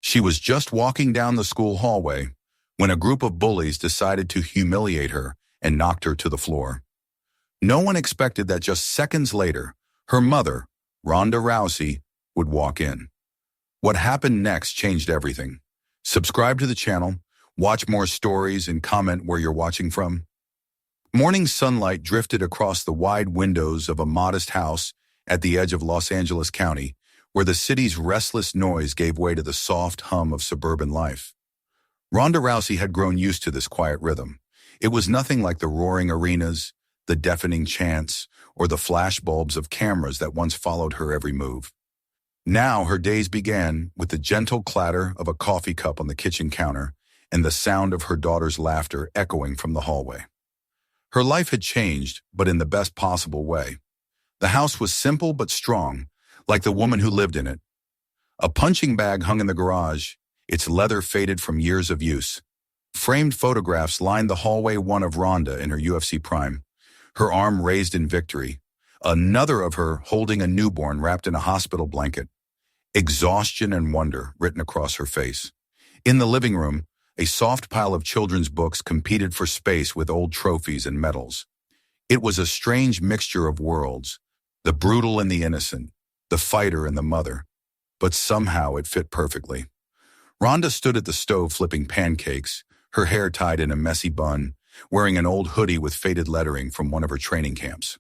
She was just walking down the school hallway when a group of bullies decided to humiliate her and knocked her to the floor. No one expected that just seconds later, her mother, Ronda Rousey, would walk in. What happened next changed everything. Subscribe to the channel, watch more stories, and comment where you're watching from. Morning sunlight drifted across the wide windows of a modest house at the edge of Los Angeles County, where the city's restless noise gave way to the soft hum of suburban life. Ronda Rousey had grown used to this quiet rhythm. It was nothing like the roaring arenas, the deafening chants, or the flash bulbs of cameras that once followed her every move. Now her days began with the gentle clatter of a coffee cup on the kitchen counter and the sound of her daughter's laughter echoing from the hallway. Her life had changed, but in the best possible way. The house was simple but strong, like the woman who lived in it. A punching bag hung in the garage, its leather faded from years of use. Framed photographs lined the hallway, one of Ronda in her UFC prime, her arm raised in victory, another of her holding a newborn wrapped in a hospital blanket. Exhaustion and wonder written across her face. In the living room, a soft pile of children's books competed for space with old trophies and medals. It was a strange mixture of worlds, the brutal and the innocent, the fighter and the mother. But somehow it fit perfectly. Ronda stood at the stove flipping pancakes, her hair tied in a messy bun, wearing an old hoodie with faded lettering from one of her training camps.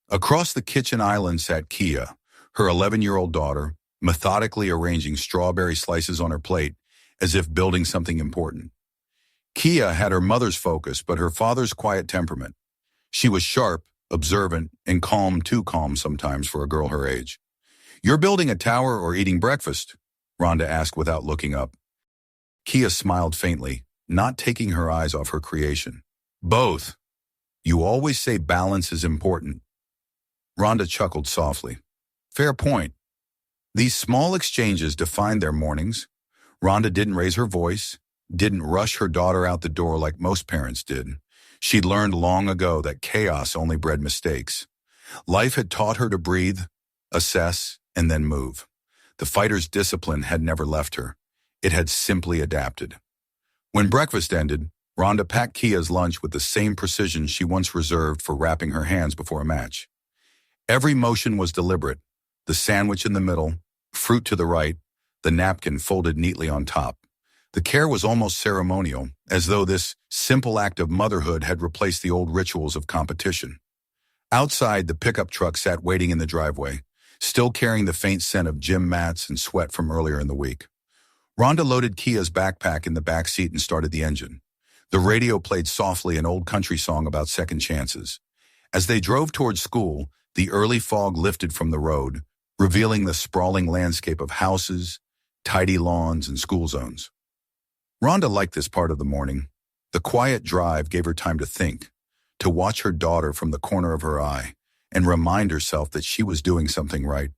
Across the kitchen island sat Kia, her 11-year-old daughter, methodically arranging strawberry slices on her plate as if building something important. Kia had her mother's focus, but her father's quiet temperament. She was sharp, observant, and calm, too calm sometimes for a girl her age. "You're building a tower or eating breakfast?" Ronda asked without looking up. Kia smiled faintly, not taking her eyes off her creation. "Both. You always say balance is important." Ronda chuckled softly. "Fair point." These small exchanges defined their mornings. Ronda didn't raise her voice, didn't rush her daughter out the door like most parents did. She'd learned long ago that chaos only bred mistakes. Life had taught her to breathe, assess, and then move. The fighter's discipline had never left her. It had simply adapted. When breakfast ended, Ronda packed Kia's lunch with the same precision she once reserved for wrapping her hands before a match. Every motion was deliberate. The sandwich in the middle, fruit to the right, the napkin folded neatly on top. The care was almost ceremonial, as though this simple act of motherhood had replaced the old rituals of competition. Outside, the pickup truck sat waiting in the driveway, still carrying the faint scent of gym mats and sweat from earlier in the week. Ronda loaded Kia's backpack in the back seat and started the engine. The radio played softly an old country song about second chances. As they drove towards school, the early fog lifted from the road, revealing the sprawling landscape of houses, tidy lawns, and school zones. Ronda liked this part of the morning. The quiet drive gave her time to think, to watch her daughter from the corner of her eye, and remind herself that she was doing something right.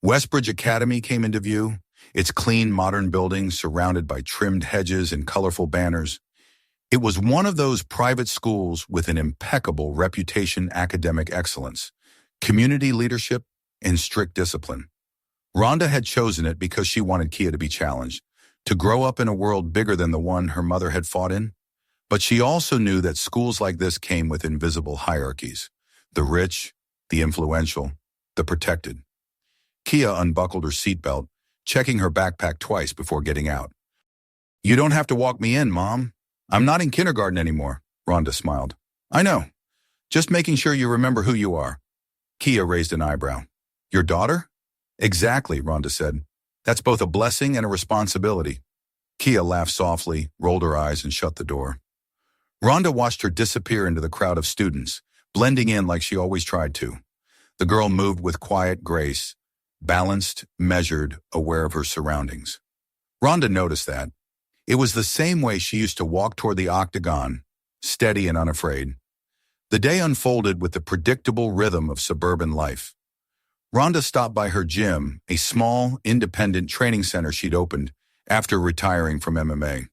Westbridge Academy came into view, its clean, modern building surrounded by trimmed hedges and colorful banners. It was one of those private schools with an impeccable reputation, academic excellence, community leadership, and strict discipline. Ronda had chosen it because she wanted Kia to be challenged, to grow up in a world bigger than the one her mother had fought in. But she also knew that schools like this came with invisible hierarchies: the rich, the influential, the protected. Kia unbuckled her seatbelt, checking her backpack twice before getting out. "You don't have to walk me in, Mom. I'm not in kindergarten anymore," Ronda smiled. "I know. Just making sure you remember who you are." Kia raised an eyebrow. "Your daughter?" "Exactly," Ronda said. "That's both a blessing and a responsibility." Kia laughed softly, rolled her eyes, and shut the door. Ronda watched her disappear into the crowd of students, blending in like she always tried to. The girl moved with quiet grace, balanced, measured, aware of her surroundings. Ronda noticed that. It was the same way she used to walk toward the octagon, steady and unafraid. The day unfolded with the predictable rhythm of suburban life. Ronda stopped by her gym, a small, independent training center she'd opened after retiring from MMA.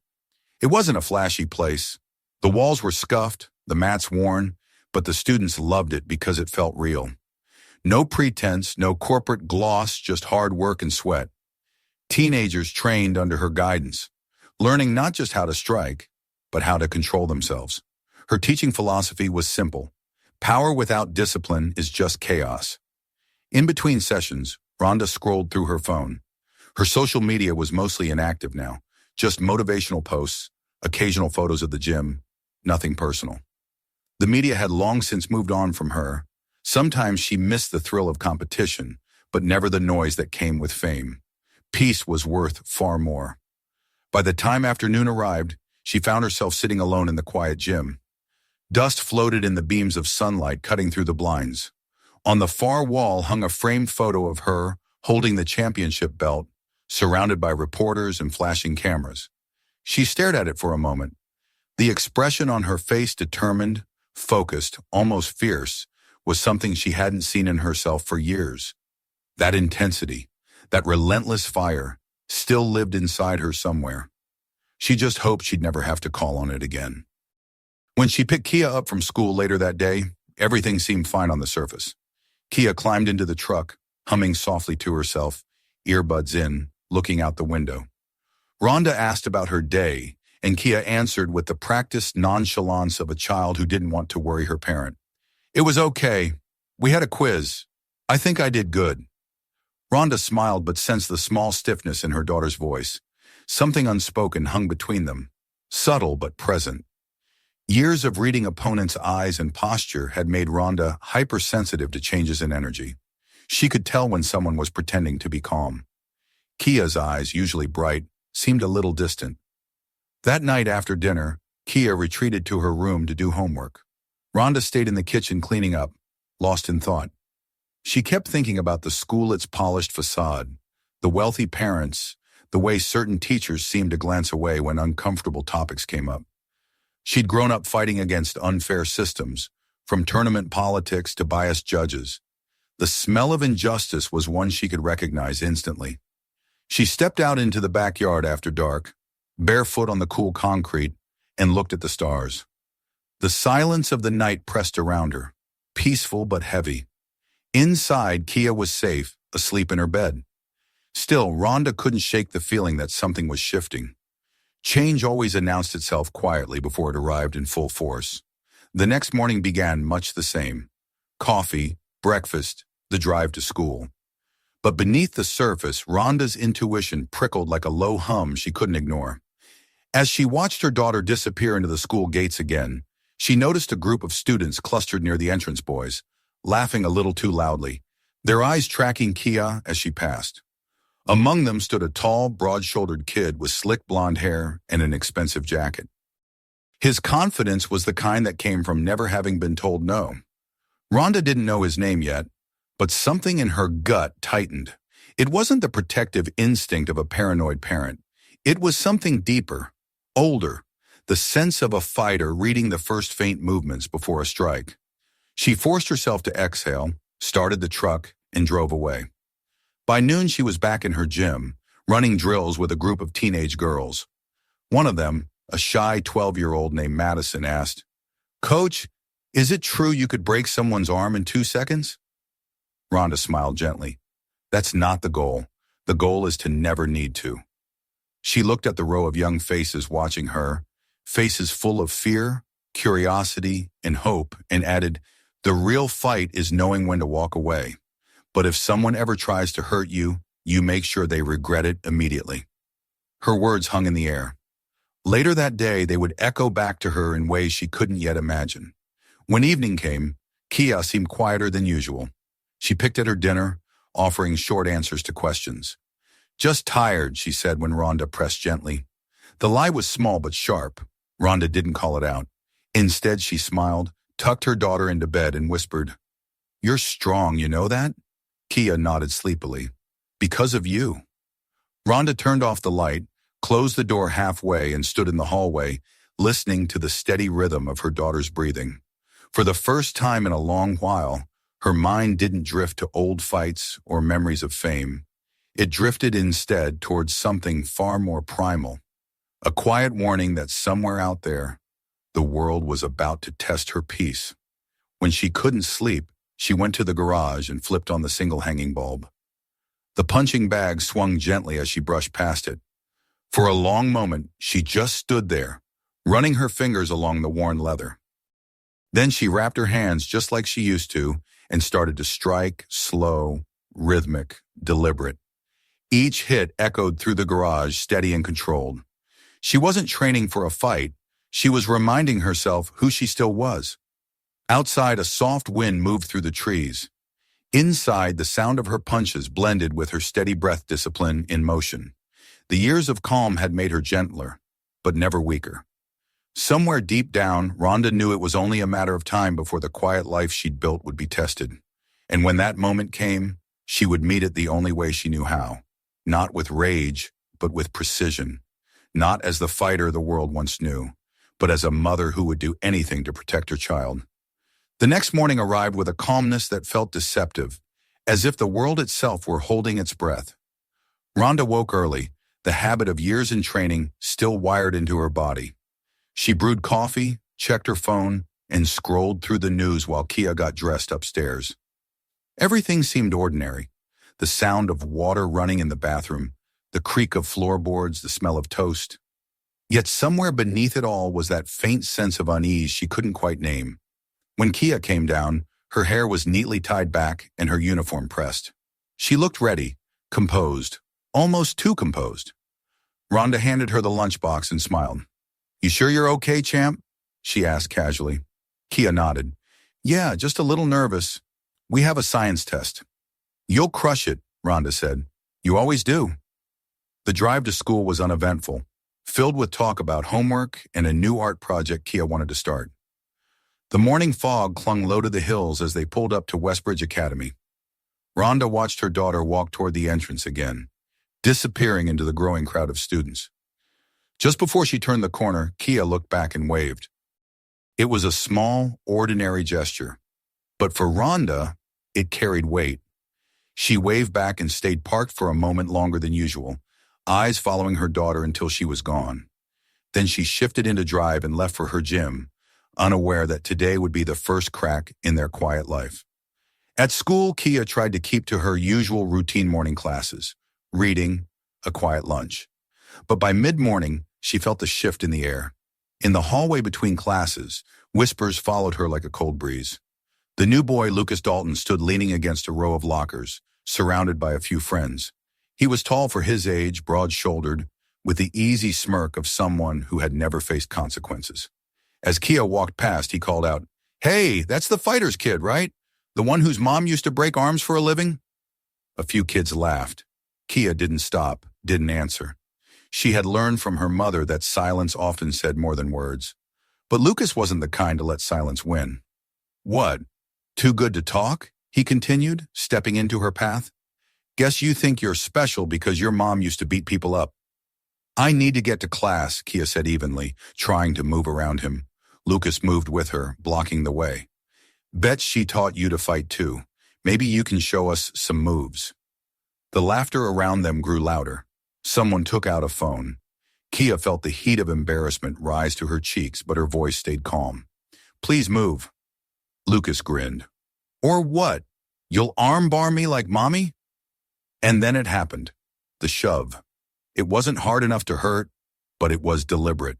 It wasn't a flashy place. The walls were scuffed, the mats worn, but the students loved it because it felt real. No pretense, no corporate gloss, just hard work and sweat. Teenagers trained under her guidance, learning not just how to strike, but how to control themselves. Her teaching philosophy was simple. Power without discipline is just chaos. In between sessions, Rhonda scrolled through her phone. Her social media was mostly inactive now, just motivational posts, occasional photos of the gym, nothing personal. The media had long since moved on from her. Sometimes she missed the thrill of competition, but never the noise that came with fame. Peace was worth far more. By the time afternoon arrived, she found herself sitting alone in the quiet gym. Dust floated in the beams of sunlight cutting through the blinds. On the far wall hung a framed photo of her holding the championship belt, surrounded by reporters and flashing cameras. She stared at it for a moment. The expression on her face, determined, focused, almost fierce, was something she hadn't seen in herself for years. That intensity, that relentless fire, still lived inside her somewhere. She just hoped she'd never have to call on it again. When she picked Kia up from school later that day, everything seemed fine on the surface. Kia climbed into the truck, humming softly to herself, earbuds in, looking out the window. Rhonda asked about her day, and Kia answered with the practiced nonchalance of a child who didn't want to worry her parent. "It was okay. We had a quiz. I think I did good." Rhonda smiled but sensed the small stiffness in her daughter's voice. Something unspoken hung between them, subtle but present. Years of reading opponents' eyes and posture had made Rhonda hypersensitive to changes in energy. She could tell when someone was pretending to be calm. Kia's eyes, usually bright, seemed a little distant. That night after dinner, Kia retreated to her room to do homework. Rhonda stayed in the kitchen cleaning up, lost in thought. She kept thinking about the school, its polished facade, the wealthy parents, the way certain teachers seemed to glance away when uncomfortable topics came up. She'd grown up fighting against unfair systems, from tournament politics to biased judges. The smell of injustice was one she could recognize instantly. She stepped out into the backyard after dark, barefoot on the cool concrete, and looked at the stars. The silence of the night pressed around her, peaceful but heavy. Inside, Kia was safe, asleep in her bed. Still, Rhonda couldn't shake the feeling that something was shifting. Change always announced itself quietly before it arrived in full force. The next morning began much the same. Coffee, breakfast, the drive to school. But beneath the surface, Rhonda's intuition prickled like a low hum she couldn't ignore. As she watched her daughter disappear into the school gates again, she noticed a group of students clustered near the entrance boys, laughing a little too loudly, their eyes tracking Kia as she passed. Among them stood a tall, broad-shouldered kid with slick blonde hair and an expensive jacket. His confidence was the kind that came from never having been told no. Rhonda didn't know his name yet, but something in her gut tightened. It wasn't the protective instinct of a paranoid parent. It was something deeper, older, the sense of a fighter reading the first faint movements before a strike. She forced herself to exhale, started the truck, and drove away. By noon, she was back in her gym, running drills with a group of teenage girls. One of them, a shy 12-year-old named Madison, asked, "Coach, is it true you could break someone's arm in 2 seconds?" Rhonda smiled gently. "That's not the goal. The goal is to never need to." She looked at the row of young faces watching her, faces full of fear, curiosity, and hope, and added, "The real fight is knowing when to walk away. But if someone ever tries to hurt you, you make sure they regret it immediately." Her words hung in the air. Later that day, they would echo back to her in ways she couldn't yet imagine. When evening came, Kia seemed quieter than usual. She picked at her dinner, offering short answers to questions. "Just tired," she said when Rhonda pressed gently. The lie was small but sharp. Rhonda didn't call it out. Instead, she smiled, tucked her daughter into bed, and whispered, "You're strong, you know that?" Kia nodded sleepily. "Because of you." Rhonda turned off the light, closed the door halfway, and stood in the hallway, listening to the steady rhythm of her daughter's breathing. For the first time in a long while, her mind didn't drift to old fights or memories of fame. It drifted instead towards something far more primal, a quiet warning that somewhere out there, the world was about to test her peace. When she couldn't sleep, she went to the garage and flipped on the single hanging bulb. The punching bag swung gently as she brushed past it. For a long moment, she just stood there, running her fingers along the worn leather. Then she wrapped her hands just like she used to and started to strike, slow, rhythmic, deliberate. Each hit echoed through the garage, steady and controlled. She wasn't training for a fight. She was reminding herself who she still was. Outside, a soft wind moved through the trees. Inside, the sound of her punches blended with her steady breath discipline in motion. The years of calm had made her gentler, but never weaker. Somewhere deep down, Ronda knew it was only a matter of time before the quiet life she'd built would be tested. And when that moment came, she would meet it the only way she knew how. Not with rage, but with precision. Not as the fighter the world once knew, but as a mother who would do anything to protect her child. The next morning arrived with a calmness that felt deceptive, as if the world itself were holding its breath. Ronda woke early, the habit of years in training still wired into her body. She brewed coffee, checked her phone, and scrolled through the news while Kia got dressed upstairs. Everything seemed ordinary. The sound of water running in the bathroom, the creak of floorboards, the smell of toast. Yet somewhere beneath it all was that faint sense of unease she couldn't quite name. When Kia came down, her hair was neatly tied back and her uniform pressed. She looked ready, composed, almost too composed. Ronda handed her the lunchbox and smiled. "You sure you're okay, champ?" she asked casually. Kia nodded. "Yeah, just a little nervous. We have a science test." "You'll crush it," Ronda said. "You always do." The drive to school was uneventful, filled with talk about homework and a new art project Kia wanted to start. The morning fog clung low to the hills as they pulled up to Westbridge Academy. Ronda watched her daughter walk toward the entrance again, disappearing into the growing crowd of students. Just before she turned the corner, Kia looked back and waved. It was a small, ordinary gesture, but for Ronda, it carried weight. She waved back and stayed parked for a moment longer than usual, eyes following her daughter until she was gone. Then she shifted into drive and left for her gym, unaware that today would be the first crack in their quiet life. At school, Kia tried to keep to her usual routine morning classes, reading, a quiet lunch. But by mid-morning, she felt a shift in the air. In the hallway between classes, whispers followed her like a cold breeze. The new boy, Lucas Dalton, stood leaning against a row of lockers, surrounded by a few friends. He was tall for his age, broad-shouldered, with the easy smirk of someone who had never faced consequences. As Kia walked past, he called out, "Hey, that's the fighter's kid, right? The one whose mom used to break arms for a living?" A few kids laughed. Kia didn't stop, didn't answer. She had learned from her mother that silence often said more than words. But Lucas wasn't the kind to let silence win. "What? Too good to talk?" he continued, stepping into her path. "Guess you think you're special because your mom used to beat people up." "I need to get to class," Kia said evenly, trying to move around him. Lucas moved with her, blocking the way. "Bet she taught you to fight too. Maybe you can show us some moves." The laughter around them grew louder. Someone took out a phone. Kia felt the heat of embarrassment rise to her cheeks, but her voice stayed calm. "Please move." Lucas grinned. "Or what? You'll armbar me like mommy?" And then it happened. The shove. It wasn't hard enough to hurt, but it was deliberate.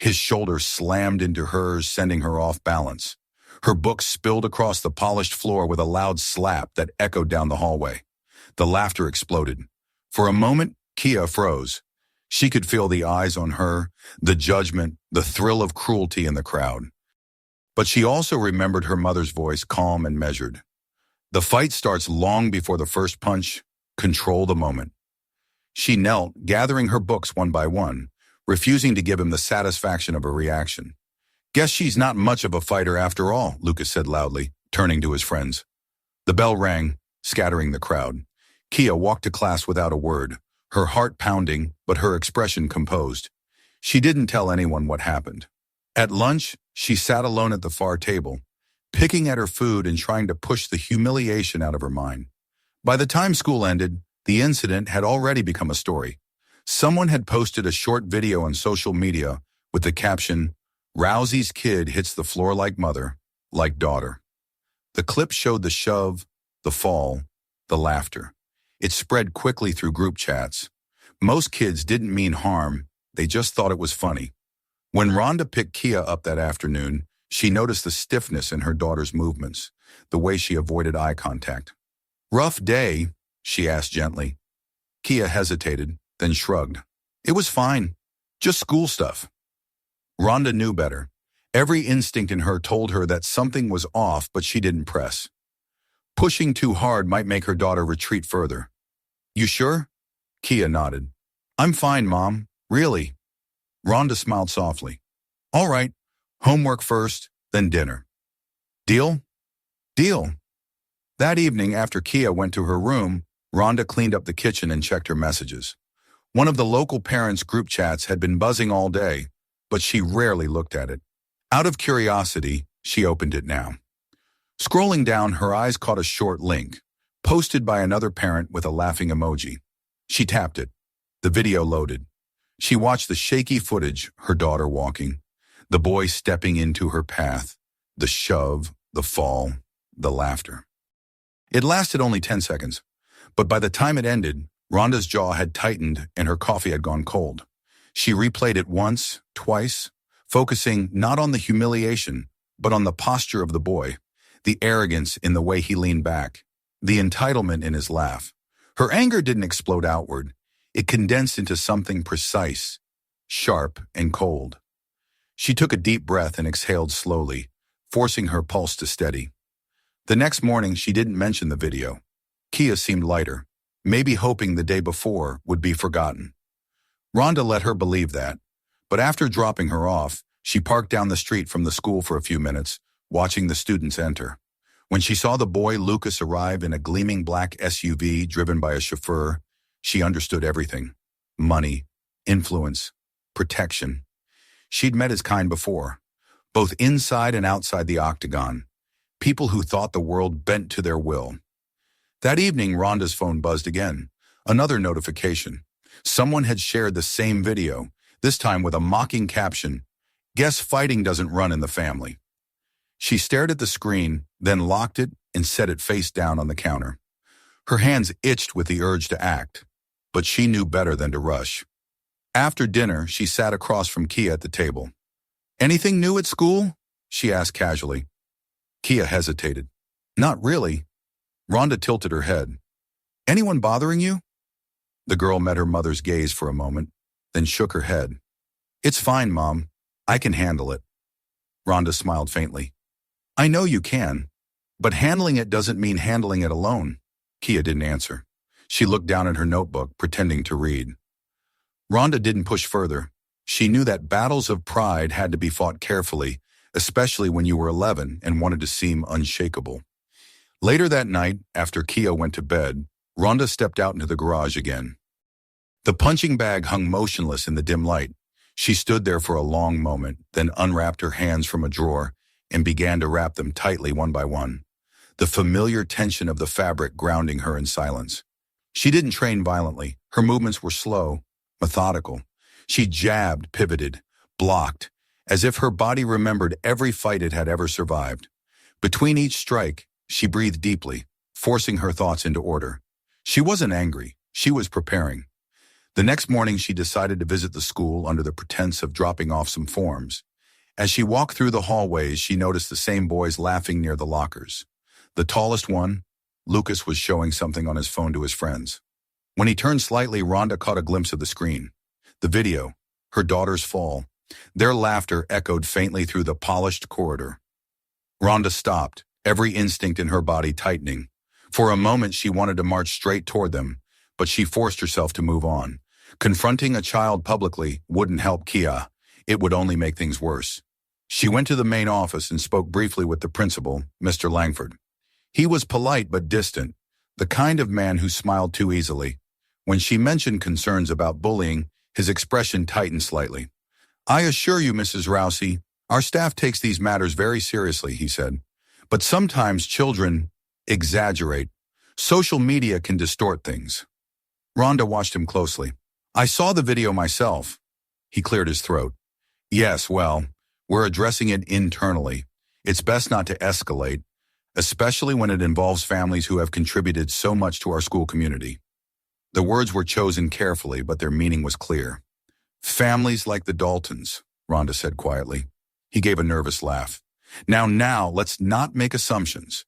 His shoulder slammed into hers, sending her off balance. Her book spilled across the polished floor with a loud slap that echoed down the hallway. The laughter exploded. For a moment, Kia froze. She could feel the eyes on her, the judgment, the thrill of cruelty in the crowd. But she also remembered her mother's voice, calm and measured. "The fight starts long before the first punch. Control the moment." She knelt, gathering her books one by one, refusing to give him the satisfaction of a reaction. "Guess she's not much of a fighter after all," Lucas said loudly, turning to his friends. The bell rang, scattering the crowd. Kia walked to class without a word, her heart pounding, but her expression composed. She didn't tell anyone what happened. At lunch, she sat alone at the far table, picking at her food and trying to push the humiliation out of her mind. By the time school ended, the incident had already become a story. Someone had posted a short video on social media with the caption, "Rousey's kid hits the floor like mother, like daughter." The clip showed the shove, the fall, the laughter. It spread quickly through group chats. Most kids didn't mean harm, they just thought it was funny. When Rhonda picked Kia up that afternoon, she noticed the stiffness in her daughter's movements, the way she avoided eye contact. "Rough day?" she asked gently. Kia hesitated, then shrugged. "It was fine. Just school stuff." Rhonda knew better. Every instinct in her told her that something was off, but she didn't press. Pushing too hard might make her daughter retreat further. "You sure?" Kia nodded. "I'm fine, Mom. Really." Rhonda smiled softly. "All right. Homework first, then dinner. Deal?" "Deal." That evening, after Kia went to her room, Rhonda cleaned up the kitchen and checked her messages. One of the local parents' group chats had been buzzing all day, but she rarely looked at it. Out of curiosity, she opened it now. Scrolling down, her eyes caught a short link, posted by another parent with a laughing emoji. She tapped it. The video loaded. She watched the shaky footage, her daughter walking, the boy stepping into her path, the shove, the fall, the laughter. It lasted only 10 seconds, but by the time it ended, Rhonda's jaw had tightened and her coffee had gone cold. She replayed it once, twice, focusing not on the humiliation, but on the posture of the boy, the arrogance in the way he leaned back, the entitlement in his laugh. Her anger didn't explode outward. It condensed into something precise, sharp, and cold. She took a deep breath and exhaled slowly, forcing her pulse to steady. The next morning, she didn't mention the video. Kia seemed lighter, maybe hoping the day before would be forgotten. Rhonda let her believe that, but after dropping her off, she parked down the street from the school for a few minutes, watching the students enter. When she saw the boy Lucas arrive in a gleaming black SUV driven by a chauffeur, she understood everything. Money, influence, protection. She'd met his kind before, both inside and outside the octagon. People who thought the world bent to their will. That evening, Rhonda's phone buzzed again. Another notification. Someone had shared the same video, this time with a mocking caption, "Guess fighting doesn't run in the family." She stared at the screen, then locked it and set it face down on the counter. Her hands itched with the urge to act, but she knew better than to rush. After dinner, she sat across from Kia at the table. "Anything new at school?" she asked casually. Kia hesitated. "Not really." Rhonda tilted her head. "Anyone bothering you?" The girl met her mother's gaze for a moment, then shook her head. "It's fine, Mom. I can handle it." Rhonda smiled faintly. "I know you can, but handling it doesn't mean handling it alone." Kia didn't answer. She looked down at her notebook, pretending to read. Rhonda didn't push further. She knew that battles of pride had to be fought carefully, especially when you were 11 and wanted to seem unshakable. Later that night, after Kia went to bed, Rhonda stepped out into the garage again. The punching bag hung motionless in the dim light. She stood there for a long moment, then unwrapped her hands from a drawer and began to wrap them tightly one by one, the familiar tension of the fabric grounding her in silence. She didn't train violently. Her movements were slow, methodical. She jabbed, pivoted, blocked, as if her body remembered every fight it had ever survived. Between each strike, she breathed deeply, forcing her thoughts into order. She wasn't angry. She was preparing. The next morning, she decided to visit the school under the pretense of dropping off some forms. As she walked through the hallways, she noticed the same boys laughing near the lockers. The tallest one, Lucas, was showing something on his phone to his friends. When he turned slightly, Rhonda caught a glimpse of the screen. The video, her daughter's fall. Their laughter echoed faintly through the polished corridor. Rhonda stopped, every instinct in her body tightening. For a moment, she wanted to march straight toward them, but she forced herself to move on. Confronting a child publicly wouldn't help Kia. It would only make things worse. She went to the main office and spoke briefly with the principal, Mr. Langford. He was polite but distant, the kind of man who smiled too easily. When she mentioned concerns about bullying, his expression tightened slightly. "I assure you, Mrs. Rousey, our staff takes these matters very seriously," he said. "But sometimes children exaggerate. Social media can distort things." Rhonda watched him closely. "I saw the video myself." He cleared his throat. "Yes, well, we're addressing it internally. It's best not to escalate, especially when it involves families who have contributed so much to our school community." The words were chosen carefully, but their meaning was clear. Families like the Daltons, Rhonda said quietly. He gave a nervous laugh. Now, let's not make assumptions.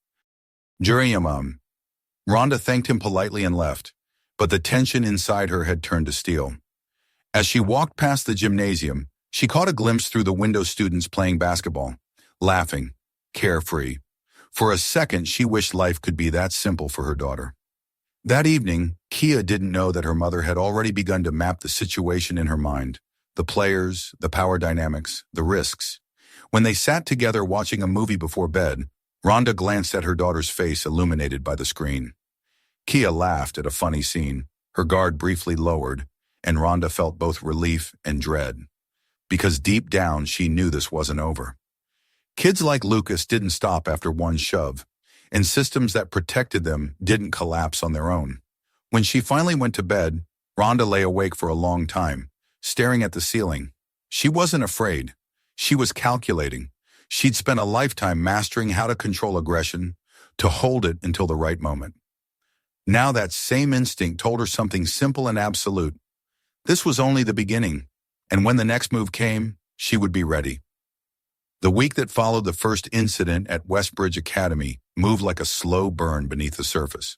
Juriamum. Rhonda thanked him politely and left, but the tension inside her had turned to steel. As she walked past the gymnasium, she caught a glimpse through the window students playing basketball, laughing, carefree. For a second, she wished life could be that simple for her daughter. That evening, Kia didn't know that her mother had already begun to map the situation in her mind, the players, the power dynamics, the risks. When they sat together watching a movie before bed, Rhonda glanced at her daughter's face illuminated by the screen. Kia laughed at a funny scene, her guard briefly lowered, and Rhonda felt both relief and dread. Because deep down she knew this wasn't over. Kids like Lucas didn't stop after one shove, and systems that protected them didn't collapse on their own. When she finally went to bed, Rhonda lay awake for a long time, staring at the ceiling. She wasn't afraid. She was calculating. She'd spent a lifetime mastering how to control aggression, to hold it until the right moment. Now that same instinct told her something simple and absolute. This was only the beginning, and when the next move came, she would be ready. The week that followed the first incident at Westbridge Academy moved like a slow burn beneath the surface.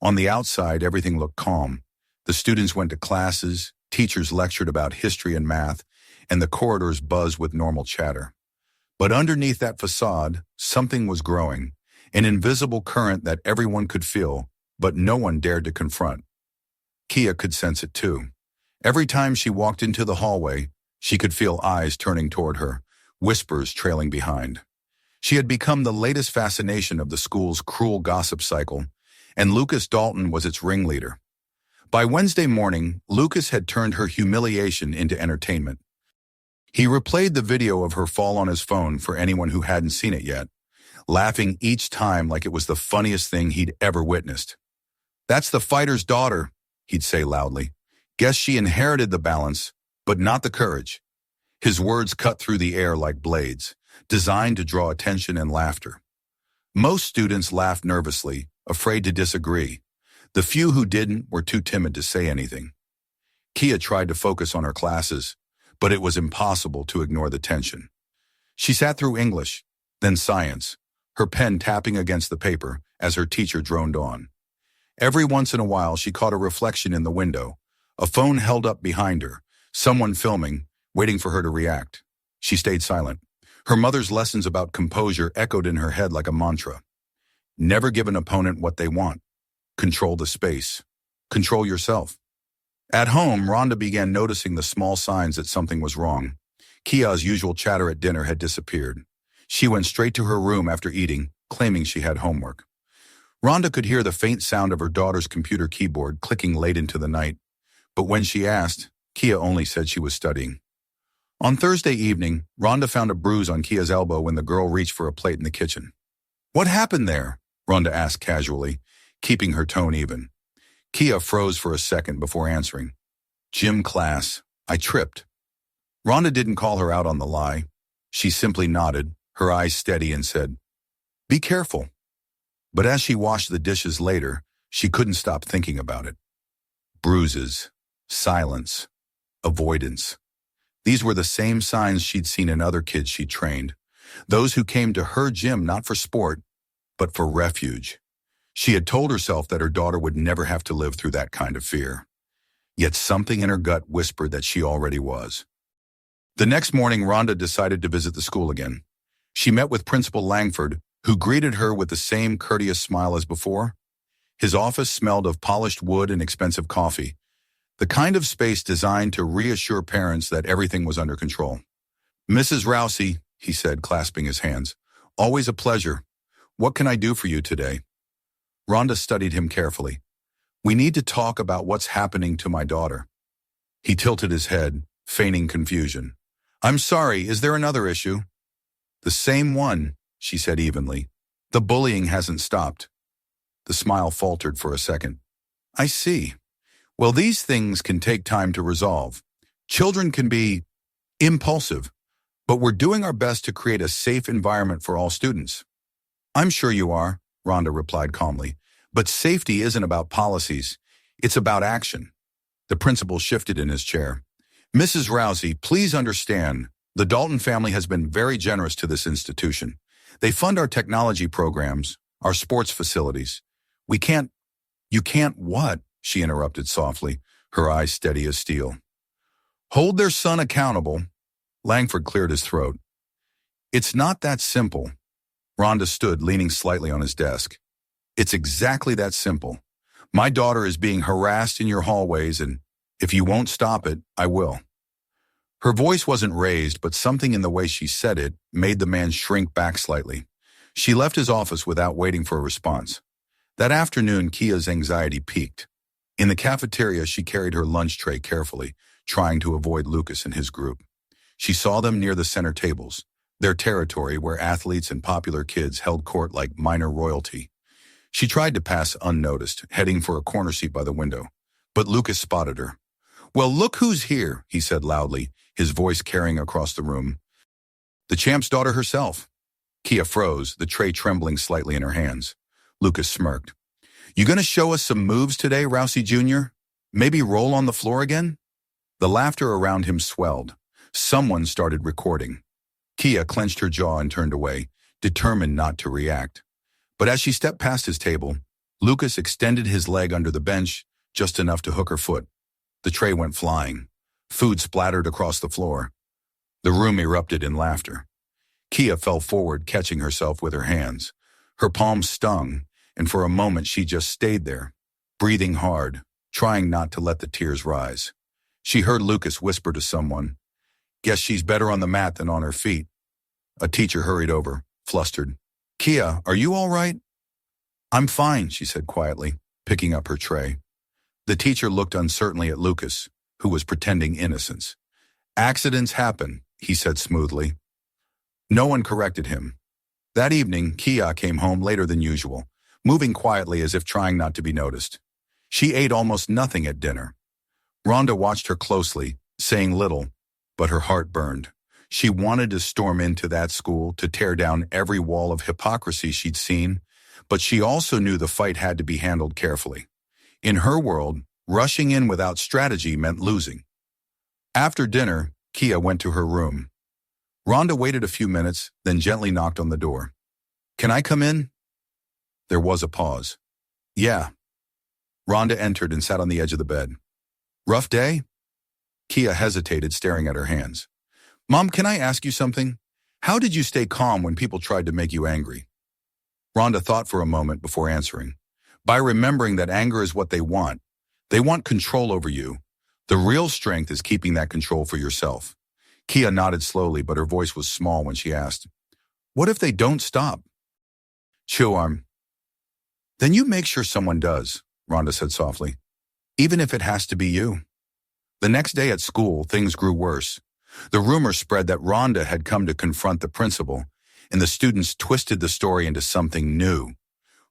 On the outside, everything looked calm. The students went to classes, teachers lectured about history and math, and the corridors buzzed with normal chatter. But underneath that facade, something was growing, an invisible current that everyone could feel, but no one dared to confront. Kia could sense it too. Every time she walked into the hallway, she could feel eyes turning toward her, whispers trailing behind. She had become the latest fascination of the school's cruel gossip cycle, and Lucas Dalton was its ringleader. By Wednesday morning, Lucas had turned her humiliation into entertainment. He replayed the video of her fall on his phone for anyone who hadn't seen it yet, laughing each time like it was the funniest thing he'd ever witnessed. "That's the fighter's daughter," he'd say loudly. "Guess she inherited the balance, but not the courage." His words cut through the air like blades, designed to draw attention and laughter. Most students laughed nervously, afraid to disagree. The few who didn't were too timid to say anything. Kia tried to focus on her classes, but it was impossible to ignore the tension. She sat through English, then science, her pen tapping against the paper as her teacher droned on. Every once in a while she caught a reflection in the window, a phone held up behind her, someone filming, waiting for her to react. She stayed silent. Her mother's lessons about composure echoed in her head like a mantra. Never give an opponent what they want. Control the space. Control yourself. At home, Rhonda began noticing the small signs that something was wrong. Kia's usual chatter at dinner had disappeared. She went straight to her room after eating, claiming she had homework. Rhonda could hear the faint sound of her daughter's computer keyboard clicking late into the night, but when she asked, Kia only said she was studying. On Thursday evening, Rhonda found a bruise on Kia's elbow when the girl reached for a plate in the kitchen. "What happened there?" Rhonda asked casually, keeping her tone even. Kia froze for a second before answering. "Gym class. I tripped." Rhonda didn't call her out on the lie. She simply nodded, her eyes steady, and said, "Be careful." But as she washed the dishes later, she couldn't stop thinking about it. Bruises, silence, avoidance. These were the same signs she'd seen in other kids she trained, those who came to her gym not for sport, but for refuge. She had told herself that her daughter would never have to live through that kind of fear. Yet something in her gut whispered that she already was. The next morning, Rhonda decided to visit the school again. She met with Principal Langford, who greeted her with the same courteous smile as before. His office smelled of polished wood and expensive coffee, the kind of space designed to reassure parents that everything was under control. "Mrs. Rousey," he said, clasping his hands, "always a pleasure. What can I do for you today?" Rhonda studied him carefully. "We need to talk about what's happening to my daughter." He tilted his head, feigning confusion. "I'm sorry, is there another issue?" "The same one," she said evenly. "The bullying hasn't stopped." The smile faltered for a second. "I see. Well, these things can take time to resolve. Children can be impulsive, but we're doing our best to create a safe environment for all students." "I'm sure you are," Rhonda replied calmly, "but safety isn't about policies. It's about action. The principal shifted in his chair. Mrs. Rousey, please understand, the Dalton family has been very generous to this institution. They fund our technology programs, our sports facilities. We can't— You can't what? She interrupted softly, her eyes steady as steel. Hold their son accountable. Langford cleared his throat. It's not that simple. Rhonda stood, leaning slightly on his desk. It's exactly that simple. My daughter is being harassed in your hallways, and if you won't stop it, I will. Her voice wasn't raised, but something in the way she said it made the man shrink back slightly. She left his office without waiting for a response. That afternoon, Kia's anxiety peaked. In the cafeteria, she carried her lunch tray carefully, trying to avoid Lucas and his group. She saw them near the center tables, their territory where athletes and popular kids held court like minor royalty. She tried to pass unnoticed, heading for a corner seat by the window. But Lucas spotted her. Well, look who's here, he said loudly, his voice carrying across the room. The champ's daughter herself. Kia froze, the tray trembling slightly in her hands. Lucas smirked. You gonna show us some moves today, Rousey Jr.? Maybe roll on the floor again? The laughter around him swelled. Someone started recording. Kia clenched her jaw and turned away, determined not to react. But as she stepped past his table, Lucas extended his leg under the bench, just enough to hook her foot. The tray went flying. Food splattered across the floor. The room erupted in laughter. Kia fell forward, catching herself with her hands. Her palms stung, and for a moment she just stayed there, breathing hard, trying not to let the tears rise. She heard Lucas whisper to someone, Guess she's better on the mat than on her feet. A teacher hurried over, flustered. Kia, are you all right? I'm fine, she said quietly, picking up her tray. The teacher looked uncertainly at Lucas, who was pretending innocence. Accidents happen, he said smoothly. No one corrected him. That evening, Kia came home later than usual, moving quietly as if trying not to be noticed. She ate almost nothing at dinner. Rhonda watched her closely, saying little, but her heart burned. She wanted to storm into that school, to tear down every wall of hypocrisy she'd seen, but she also knew the fight had to be handled carefully. In her world, rushing in without strategy meant losing. After dinner, Kia went to her room. Rhonda waited a few minutes, then gently knocked on the door. Can I come in? There was a pause. Yeah. Rhonda entered and sat on the edge of the bed. Rough day? Kia hesitated, staring at her hands. Mom, can I ask you something? How did you stay calm when people tried to make you angry? Rhonda thought for a moment before answering. By remembering that anger is what they want. They want control over you. The real strength is keeping that control for yourself. Kia nodded slowly, but her voice was small when she asked, What if they don't stop? Then you make sure someone does, Rhonda said softly. Even if it has to be you. The next day at school, things grew worse. The rumor spread that Rhonda had come to confront the principal, and the students twisted the story into something new.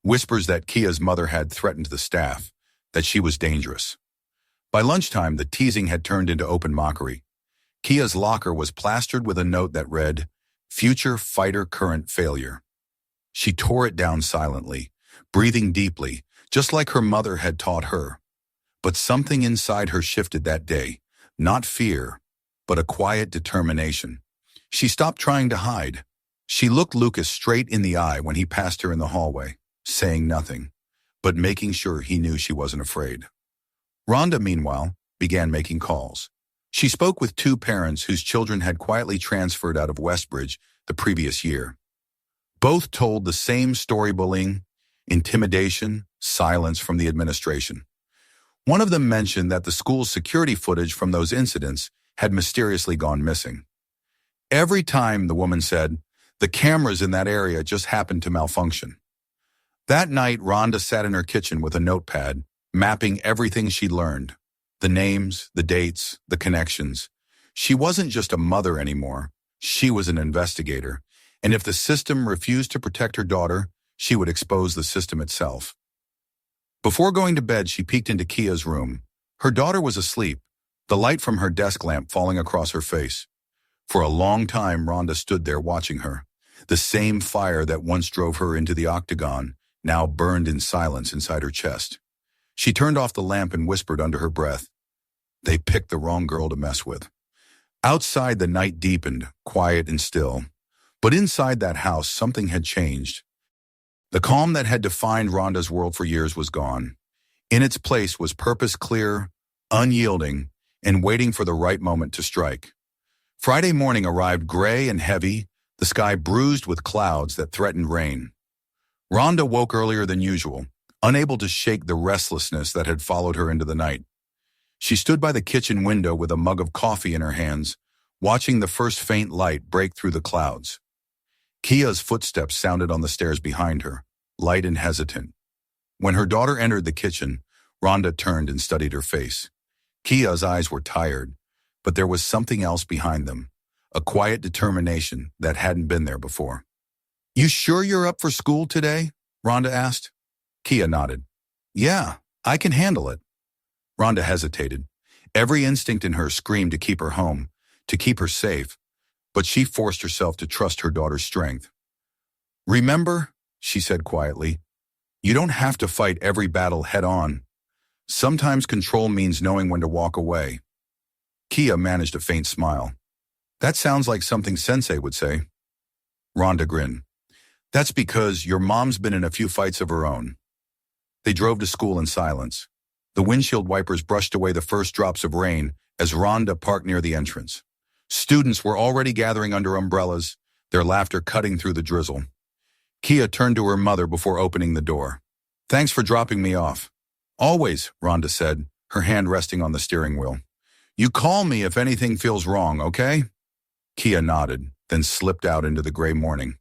Whispers that Kia's mother had threatened the staff, that she was dangerous. By lunchtime, the teasing had turned into open mockery. Kia's locker was plastered with a note that read, Future Fighter Current Failure. She tore it down silently, breathing deeply, just like her mother had taught her. But something inside her shifted that day, not fear, but a quiet determination. She stopped trying to hide. She looked Lucas straight in the eye when he passed her in the hallway, saying nothing, but making sure he knew she wasn't afraid. Rhonda, meanwhile, began making calls. She spoke with two parents whose children had quietly transferred out of Westbridge the previous year. Both told the same story: bullying, intimidation, silence from the administration. One of them mentioned that the school's security footage from those incidents had mysteriously gone missing. Every time, the woman said, the cameras in that area just happened to malfunction. That night, Rhonda sat in her kitchen with a notepad, mapping everything she'd learned. The names, the dates, the connections. She wasn't just a mother anymore. She was an investigator. And if the system refused to protect her daughter, she would expose the system itself. Before going to bed, she peeked into Kia's room. Her daughter was asleep, the light from her desk lamp falling across her face. For a long time, Rhonda stood there watching her. The same fire that once drove her into the octagon now burned in silence inside her chest. She turned off the lamp and whispered under her breath, "They picked the wrong girl to mess with." Outside, the night deepened, quiet and still. But inside that house, something had changed. The calm that had defined Rhonda's world for years was gone. In its place was purpose clear, unyielding, and waiting for the right moment to strike. Friday morning arrived gray and heavy, the sky bruised with clouds that threatened rain. Rhonda woke earlier than usual, unable to shake the restlessness that had followed her into the night. She stood by the kitchen window with a mug of coffee in her hands, watching the first faint light break through the clouds. Kia's footsteps sounded on the stairs behind her, light and hesitant. When her daughter entered the kitchen, Rhonda turned and studied her face. Kia's eyes were tired, but there was something else behind them, a quiet determination that hadn't been there before. "You sure you're up for school today?" Rhonda asked. Kia nodded. "Yeah, I can handle it." Rhonda hesitated. Every instinct in her screamed to keep her home, to keep her safe, but she forced herself to trust her daughter's strength. "Remember," she said quietly, "you don't have to fight every battle head-on. Sometimes control means knowing when to walk away." Kia managed a faint smile. "That sounds like something Sensei would say." Rhonda grinned. "That's because your mom's been in a few fights of her own." They drove to school in silence. The windshield wipers brushed away the first drops of rain as Rhonda parked near the entrance. Students were already gathering under umbrellas, their laughter cutting through the drizzle. Kia turned to her mother before opening the door. "Thanks for dropping me off." "Always," Rhonda said, her hand resting on the steering wheel. "You call me if anything feels wrong, okay?" Kia nodded, then slipped out into the gray morning.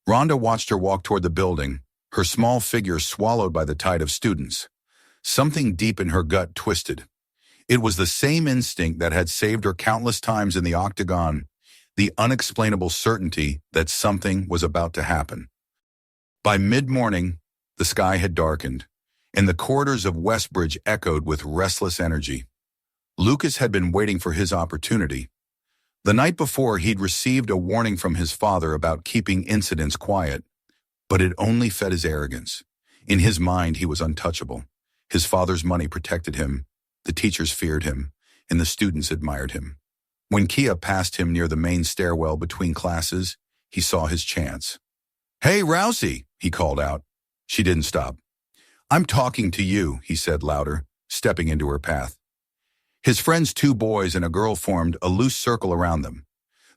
Rhonda watched her walk toward the building, her small figure swallowed by the tide of students. Something deep in her gut twisted. It was the same instinct that had saved her countless times in the octagon, the unexplainable certainty that something was about to happen. By mid-morning, the sky had darkened, and the corridors of Westbridge echoed with restless energy. Lucas had been waiting for his opportunity. The night before, he'd received a warning from his father about keeping incidents quiet, but it only fed his arrogance. In his mind, he was untouchable. His father's money protected him, the teachers feared him, and the students admired him. When Kia passed him near the main stairwell between classes, he saw his chance. "Hey, Rousey," he called out. She didn't stop. "I'm talking to you," he said louder, stepping into her path. His friends, 2 boys and a girl, formed a loose circle around them.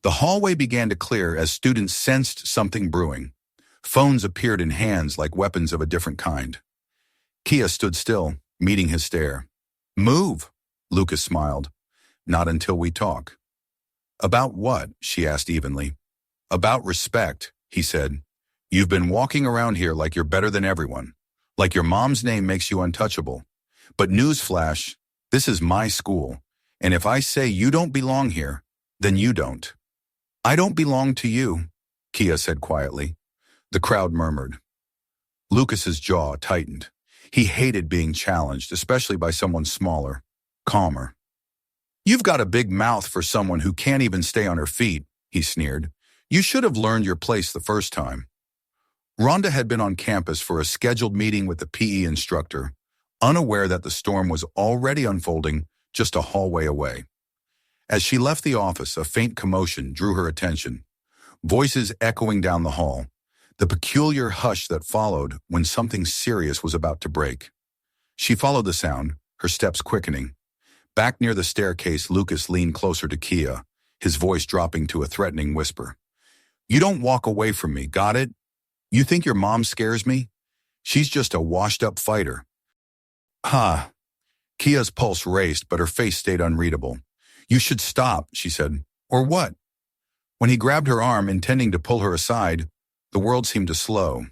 The hallway began to clear as students sensed something brewing. Phones appeared in hands like weapons of a different kind. Kia stood still, meeting his stare. "Move," Lucas smiled. "Not until we talk." "About what?" she asked evenly. "About respect," he said. "You've been walking around here like you're better than everyone, like your mom's name makes you untouchable. But newsflash, this is my school, and if I say you don't belong here, then you don't." "I don't belong to you," Kia said quietly. The crowd murmured. Lucas's jaw tightened. He hated being challenged, especially by someone smaller, calmer. "You've got a big mouth for someone who can't even stay on her feet," he sneered. "You should have learned your place the first time." Rhonda had been on campus for a scheduled meeting with the PE instructor, unaware that the storm was already unfolding just a hallway away. As she left the office, a faint commotion drew her attention. Voices echoing down the hall, the peculiar hush that followed when something serious was about to break. She followed the sound, her steps quickening. Back near the staircase, Lucas leaned closer to Kia, his voice dropping to a threatening whisper. "You don't walk away from me, got it? You think your mom scares me? She's just a washed-up fighter." "Ha." Kia's pulse raced, but her face stayed unreadable. "You should stop," she said. "Or what?" When he grabbed her arm, intending to pull her aside, the world seemed to slow.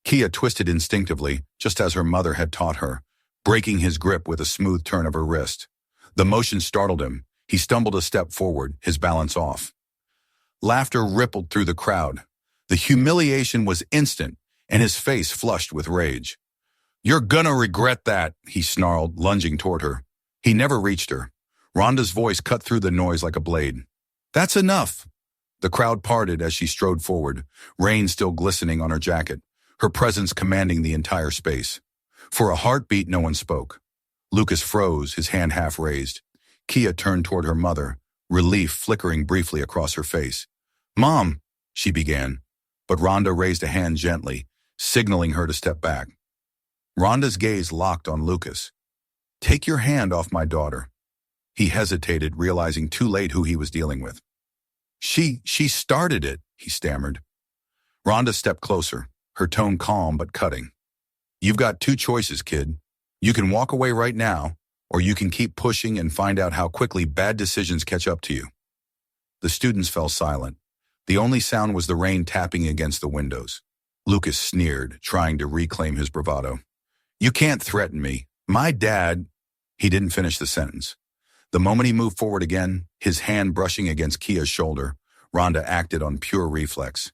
Kia twisted instinctively, just as her mother had taught her, breaking his grip with a smooth turn of her wrist. The motion startled him. He stumbled a step forward, his balance off. Laughter rippled through the crowd. The humiliation was instant, and his face flushed with rage. "You're gonna regret that," he snarled, lunging toward her. He never reached her. Rhonda's voice cut through the noise like a blade. "That's enough." The crowd parted as she strode forward, rain still glistening on her jacket, her presence commanding the entire space. For a heartbeat, no one spoke. Lucas froze, his hand half raised. Kia turned toward her mother, relief flickering briefly across her face. "Mom," she began, but Ronda raised a hand gently, signaling her to step back. Ronda's gaze locked on Lucas. "Take your hand off my daughter." He hesitated, realizing too late who he was dealing with. She started it," he stammered. Ronda stepped closer, her tone calm but cutting. "You've got two choices, kid. You can walk away right now, or you can keep pushing and find out how quickly bad decisions catch up to you." The students fell silent. The only sound was the rain tapping against the windows. Lucas sneered, trying to reclaim his bravado. "You can't threaten me. My dad—" He didn't finish the sentence. The moment he moved forward again, his hand brushing against Kia's shoulder, Ronda acted on pure reflex.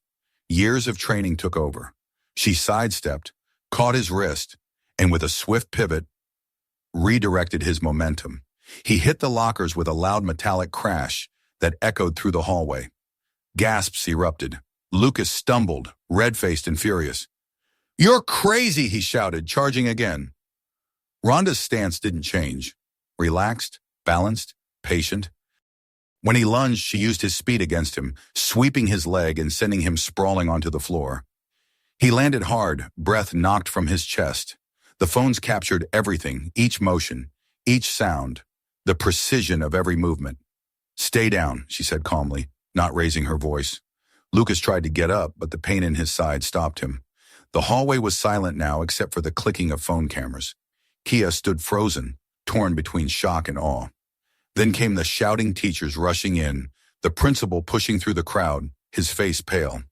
Years of training took over. She sidestepped, caught his wrist, and with a swift pivot, redirected his momentum. He hit the lockers with a loud metallic crash that echoed through the hallway. Gasps erupted. Lucas stumbled, red-faced and furious. "You're crazy," he shouted, charging again. Ronda's stance didn't change. Relaxed, balanced, patient. When he lunged, she used his speed against him, sweeping his leg and sending him sprawling onto the floor. He landed hard, breath knocked from his chest. The phones captured everything, each motion, each sound, the precision of every movement. "Stay down," she said calmly, not raising her voice. Lucas tried to get up, but the pain in his side stopped him. The hallway was silent now except for the clicking of phone cameras. Kia stood frozen, torn between shock and awe. Then came the shouting teachers rushing in, the principal pushing through the crowd, his face pale.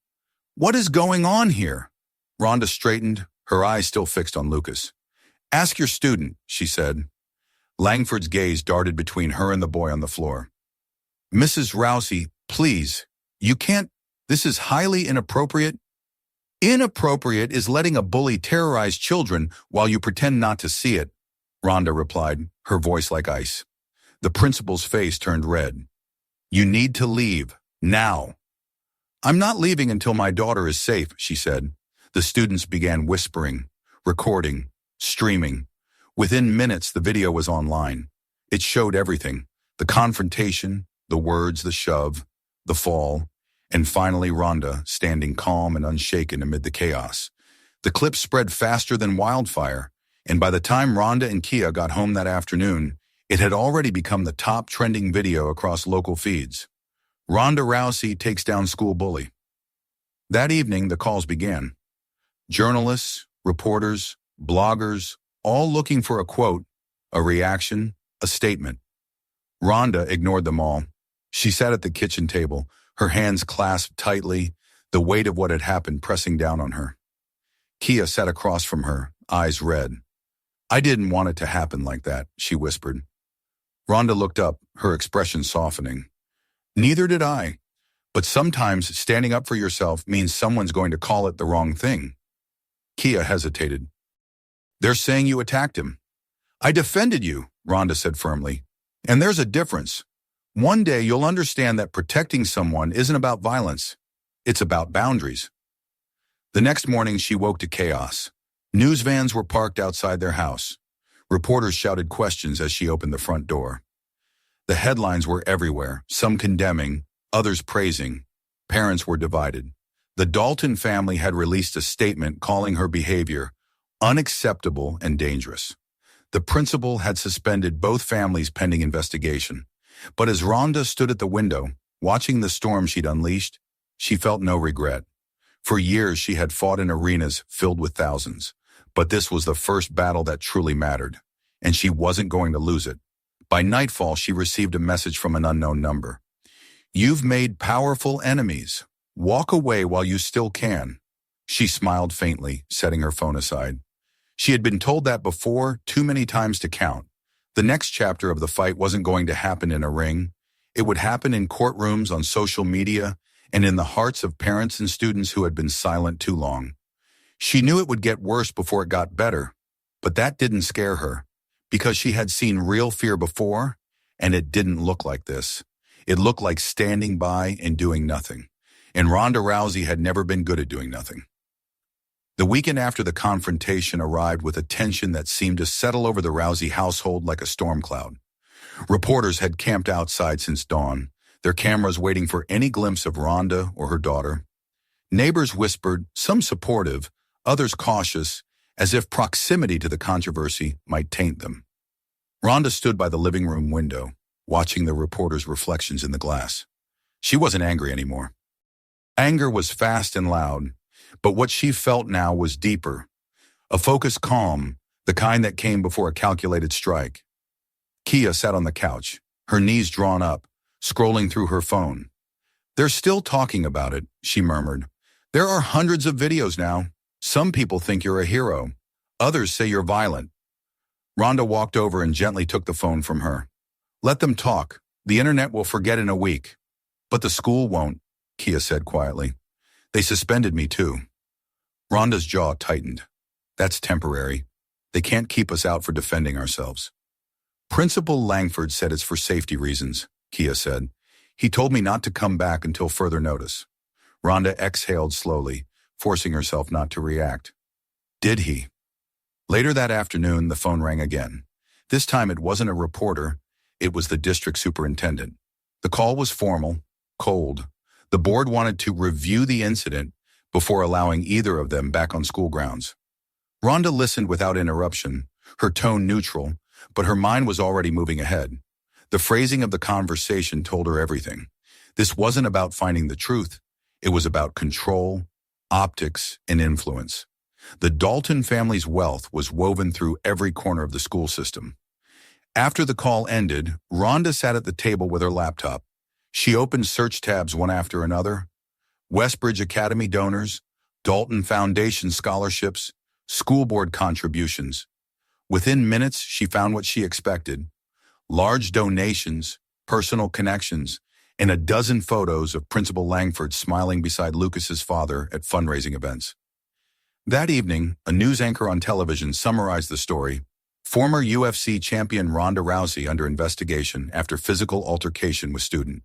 "What is going on here?" Ronda straightened, her eyes still fixed on Lucas. "Ask your student," she said. Langford's gaze darted between her and the boy on the floor. "Mrs. Rousey, please, you can't. This is highly inappropriate." "Inappropriate is letting a bully terrorize children while you pretend not to see it," Ronda replied, her voice like ice. The principal's face turned red. "You need to leave, now." "I'm not leaving until my daughter is safe," she said. The students began whispering, recording, streaming. Within minutes, the video was online. It showed everything: the confrontation, the words, the shove, the fall, and finally Ronda standing calm and unshaken amid the chaos. The clip spread faster than wildfire, and by the time Ronda and Kia got home that afternoon, it had already become the top trending video across local feeds. Ronda Rousey takes down school bully. That evening, the calls began. Journalists, reporters, bloggers, all looking for a quote, a reaction, a statement. Ronda ignored them all. She sat at the kitchen table, her hands clasped tightly, the weight of what had happened pressing down on her. Kia sat across from her, eyes red. "I didn't want it to happen like that," she whispered. Ronda looked up, her expression softening. "Neither did I. But sometimes standing up for yourself means someone's going to call it the wrong thing." Kia hesitated. "They're saying you attacked him." "I defended you," Ronda said firmly. "And there's a difference. One day you'll understand that protecting someone isn't about violence. It's about boundaries." The next morning she woke to chaos. News vans were parked outside their house. Reporters shouted questions as she opened the front door. The headlines were everywhere, some condemning, others praising. Parents were divided. The Dalton family had released a statement calling her behavior unacceptable and dangerous. The principal had suspended both families pending investigation. But as Ronda stood at the window, watching the storm she'd unleashed, she felt no regret. For years she had fought in arenas filled with thousands, but this was the first battle that truly mattered, and she wasn't going to lose it. By nightfall, she received a message from an unknown number. "You've made powerful enemies. Walk away while you still can." She smiled faintly, setting her phone aside. She had been told that before, too many times to count. The next chapter of the fight wasn't going to happen in a ring. It would happen in courtrooms, on social media, and in the hearts of parents and students who had been silent too long. She knew it would get worse before it got better, but that didn't scare her, because she had seen real fear before, and it didn't look like this. It looked like standing by and doing nothing. And Ronda Rousey had never been good at doing nothing. The weekend after the confrontation arrived with a tension that seemed to settle over the Rousey household like a storm cloud. Reporters had camped outside since dawn, their cameras waiting for any glimpse of Ronda or her daughter. Neighbors whispered, some supportive, others cautious, as if proximity to the controversy might taint them. Ronda stood by the living room window, watching the reporters' reflections in the glass. She wasn't angry anymore. Anger was fast and loud, but what she felt now was deeper. A focused calm, the kind that came before a calculated strike. Kia sat on the couch, her knees drawn up, scrolling through her phone. They're still talking about it, she murmured. There are hundreds of videos now. Some people think you're a hero. Others say you're violent. Ronda walked over and gently took the phone from her. Let them talk. The internet will forget in a week. But the school won't, Kia said quietly. They suspended me too. Ronda's jaw tightened. That's temporary. They can't keep us out for defending ourselves. Principal Langford said it's for safety reasons, Kia said. He told me not to come back until further notice. Ronda exhaled slowly, forcing herself not to react. Did he? Later that afternoon, the phone rang again. This time it wasn't a reporter, it was the district superintendent. The call was formal, cold. The board wanted to review the incident before allowing either of them back on school grounds. Ronda listened without interruption, her tone neutral, but her mind was already moving ahead. The phrasing of the conversation told her everything. This wasn't about finding the truth. It was about control, optics, and influence. The Dalton family's wealth was woven through every corner of the school system. After the call ended, Ronda sat at the table with her laptop. She opened search tabs one after another. Westbridge Academy donors, Dalton Foundation scholarships, school board contributions. Within minutes, she found what she expected. Large donations, personal connections, and a dozen photos of Principal Langford smiling beside Lucas's father at fundraising events. That evening, a news anchor on television summarized the story. Former UFC champion Ronda Rousey under investigation after physical altercation with student.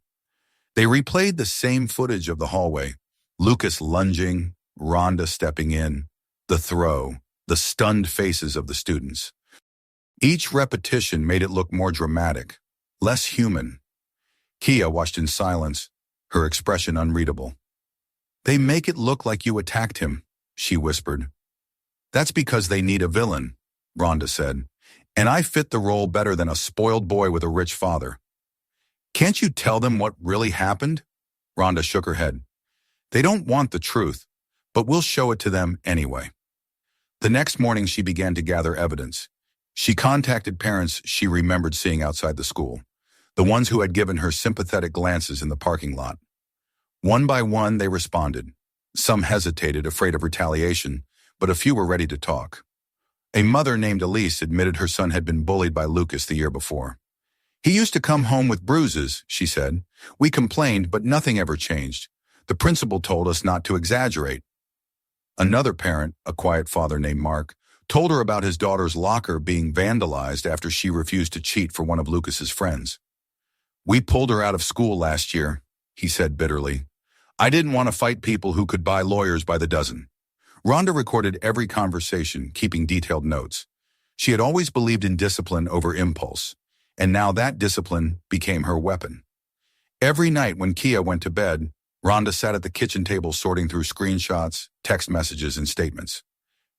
They replayed the same footage of the hallway. Lucas lunging, Ronda stepping in, the throw, the stunned faces of the students. Each repetition made it look more dramatic, less human. Kia watched in silence, her expression unreadable. They make it look like you attacked him, she whispered. That's because they need a villain, Ronda said, and I fit the role better than a spoiled boy with a rich father. Can't you tell them what really happened? Ronda shook her head. They don't want the truth, but we'll show it to them anyway. The next morning she began to gather evidence. She contacted parents she remembered seeing outside the school, the ones who had given her sympathetic glances in the parking lot. One by one they responded. Some hesitated, afraid of retaliation, but a few were ready to talk. A mother named Elise admitted her son had been bullied by Lucas the year before. He used to come home with bruises, she said. We complained, but nothing ever changed. The principal told us not to exaggerate. Another parent, a quiet father named Mark, told her about his daughter's locker being vandalized after she refused to cheat for one of Lucas's friends. We pulled her out of school last year, he said bitterly. I didn't want to fight people who could buy lawyers by the dozen. Ronda recorded every conversation, keeping detailed notes. She had always believed in discipline over impulse, and now that discipline became her weapon. Every night when Kia went to bed, Ronda sat at the kitchen table sorting through screenshots, text messages, and statements.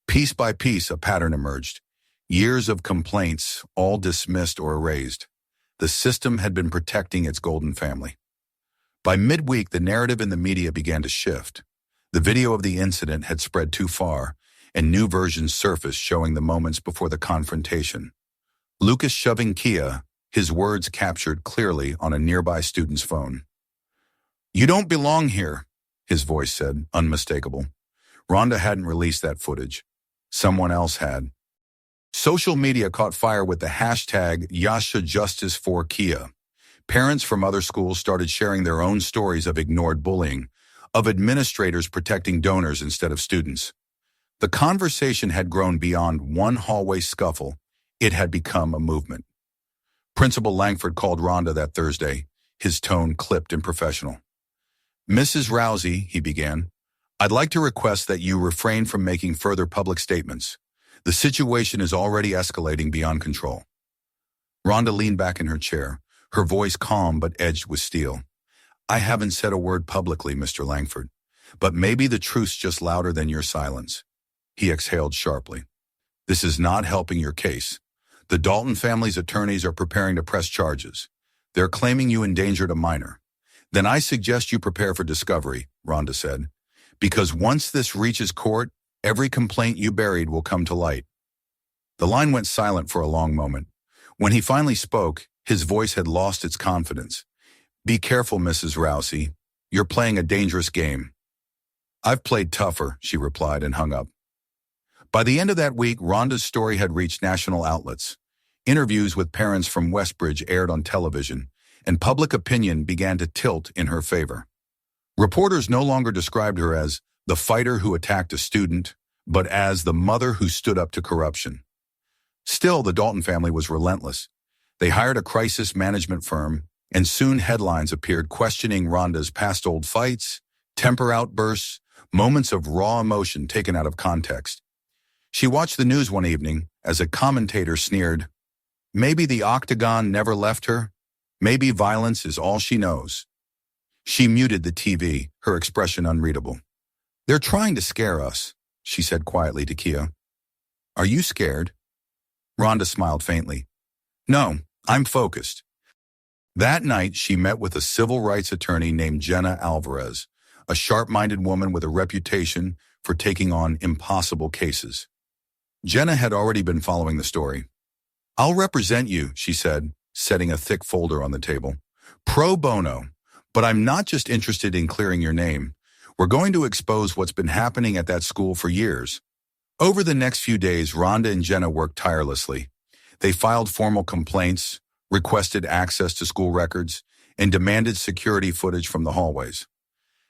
Piece by piece, a pattern emerged. Years of complaints, all dismissed or erased. The system had been protecting its golden family. By midweek, the narrative in the media began to shift. The video of the incident had spread too far, and new versions surfaced showing the moments before the confrontation. Lucas shoving Kia, his words captured clearly on a nearby student's phone. You don't belong here, his voice said, unmistakable. Ronda hadn't released that footage. Someone else had. Social media caught fire with the hashtag #YashaJusticeForKia. Parents from other schools started sharing their own stories of ignored bullying, of administrators protecting donors instead of students. The conversation had grown beyond one hallway scuffle. It had become a movement. Principal Langford called Ronda that Thursday, his tone clipped and professional. Mrs. Rousey, he began, I'd like to request that you refrain from making further public statements. The situation is already escalating beyond control. Rhonda leaned back in her chair, her voice calm but edged with steel. I haven't said a word publicly, Mr. Langford, but maybe the truth's just louder than your silence. He exhaled sharply. This is not helping your case. The Dalton family's attorneys are preparing to press charges. They're claiming you endangered a minor. Then I suggest you prepare for discovery, Rhonda said, because once this reaches court, every complaint you buried will come to light. The line went silent for a long moment. When he finally spoke, his voice had lost its confidence. Be careful, Mrs. Rousey. You're playing a dangerous game. I've played tougher, she replied and hung up. By the end of that week, Rhonda's story had reached national outlets. Interviews with parents from Westbridge aired on television, and public opinion began to tilt in her favor. Reporters no longer described her as the fighter who attacked a student, but as the mother who stood up to corruption. Still, the Dalton family was relentless. They hired a crisis management firm, and soon headlines appeared questioning Rhonda's past old fights, temper outbursts, moments of raw emotion taken out of context. She watched the news one evening as a commentator sneered, "Maybe the octagon never left her. Maybe violence is all she knows." She muted the TV, her expression unreadable. "They're trying to scare us," she said quietly to Kia. "Are you scared?" Rhonda smiled faintly. "No, I'm focused." That night, she met with a civil rights attorney named Jenna Alvarez, a sharp-minded woman with a reputation for taking on impossible cases. Jenna had already been following the story. "I'll represent you," she said, setting a thick folder on the table. "Pro bono. But I'm not just interested in clearing your name. We're going to expose what's been happening at that school for years." Over the next few days, Rhonda and Jenna worked tirelessly. They filed formal complaints, requested access to school records, and demanded security footage from the hallways.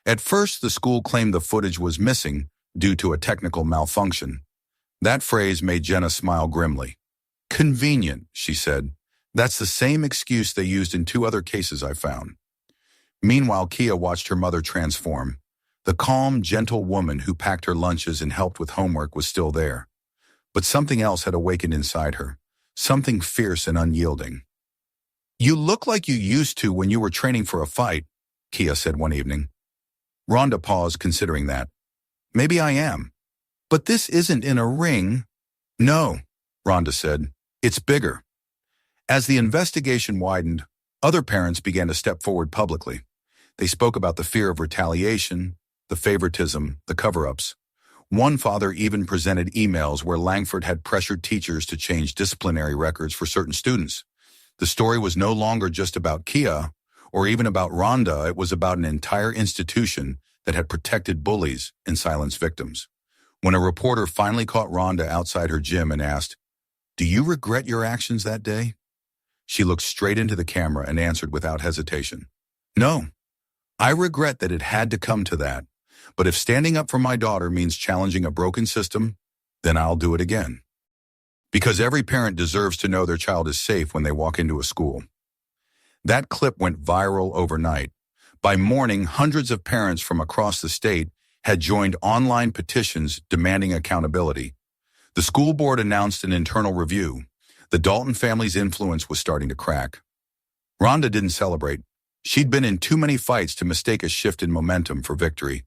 At first, the school claimed the footage was missing due to a technical malfunction. That phrase made Jenna smile grimly. "Convenient," she said. "That's the same excuse they used in 2 other cases I found." Meanwhile, Kia watched her mother transform. The calm, gentle woman who packed her lunches and helped with homework was still there. But something else had awakened inside her, something fierce and unyielding. "You look like you used to when you were training for a fight," Kia said one evening. Rhonda paused, considering that. "Maybe I am. But this isn't in a ring." "No," Rhonda said. "It's bigger." As the investigation widened, other parents began to step forward publicly. They spoke about the fear of retaliation, the favoritism, the cover-ups. One father even presented emails where Langford had pressured teachers to change disciplinary records for certain students. The story was no longer just about Kia or even about Rhonda. It was about an entire institution that had protected bullies and silenced victims. When a reporter finally caught Rhonda outside her gym and asked, "Do you regret your actions that day?" she looked straight into the camera and answered without hesitation, "No, I regret that it had to come to that. But if standing up for my daughter means challenging a broken system, then I'll do it again." Because every parent deserves to know their child is safe when they walk into a school. That clip went viral overnight. By morning, hundreds of parents from across the state had joined online petitions demanding accountability. The school board announced an internal review. The Dalton family's influence was starting to crack. Rhonda didn't celebrate. She'd been in too many fights to mistake a shift in momentum for victory.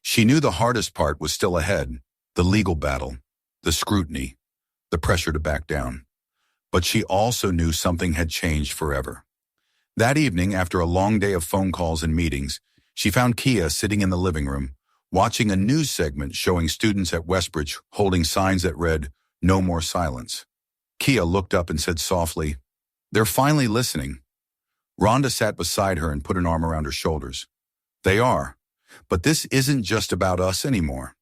She knew the hardest part was still ahead, the legal battle, the scrutiny, the pressure to back down. But she also knew something had changed forever. That evening, after a long day of phone calls and meetings, she found Kia sitting in the living room, watching a news segment showing students at Westbridge holding signs that read, "No more silence." Kia looked up and said softly, "They're finally listening." Rhonda sat beside her and put an arm around her shoulders. "They are. But this isn't just about us anymore.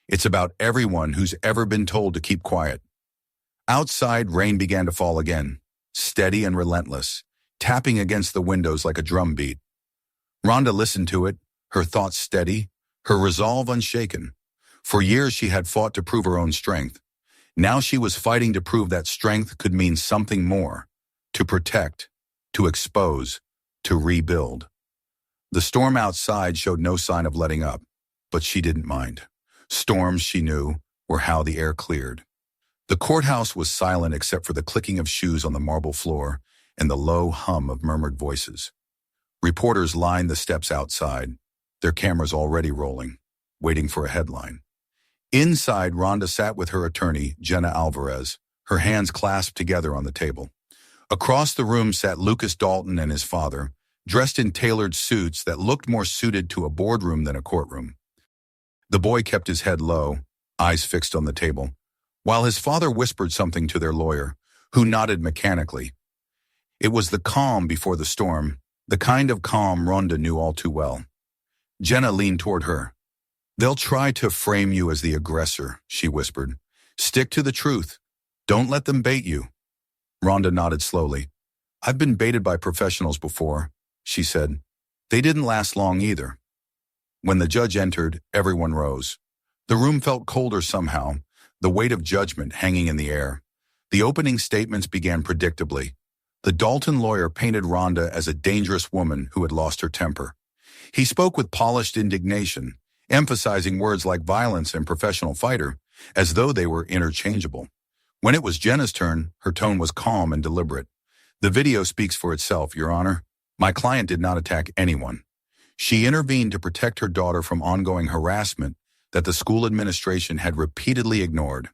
It's about everyone who's ever been told to keep quiet." Outside, rain began to fall again, steady and relentless, tapping against the windows like a drum beat. Rhonda listened to it, her thoughts steady, her resolve unshaken. For years she had fought to prove her own strength. Now she was fighting to prove that strength could mean something more, to protect, to expose, to rebuild. The storm outside showed no sign of letting up. But she didn't mind. Storms, she knew, were how the air cleared. The courthouse was silent except for the clicking of shoes on the marble floor and the low hum of murmured voices. Reporters lined the steps outside, their cameras already rolling, waiting for a headline. Inside, Ronda sat with her attorney, Jenna Alvarez, her hands clasped together on the table. Across the room sat Lucas Dalton and his father, dressed in tailored suits that looked more suited to a boardroom than a courtroom. The boy kept his head low, eyes fixed on the table, while his father whispered something to their lawyer, who nodded mechanically. It was the calm before the storm, the kind of calm Ronda knew all too well. Jenna leaned toward her. "They'll try to frame you as the aggressor," she whispered. "Stick to the truth. Don't let them bait you." Ronda nodded slowly. "I've been baited by professionals before," she said. "They didn't last long either." When the judge entered, everyone rose. The room felt colder somehow, the weight of judgment hanging in the air. The opening statements began predictably. The Dalton lawyer painted Ronda as a dangerous woman who had lost her temper. He spoke with polished indignation, emphasizing words like violence and professional fighter, as though they were interchangeable. When it was Jenna's turn, her tone was calm and deliberate. "The video speaks for itself, Your Honor. My client did not attack anyone. She intervened to protect her daughter from ongoing harassment that the school administration had repeatedly ignored.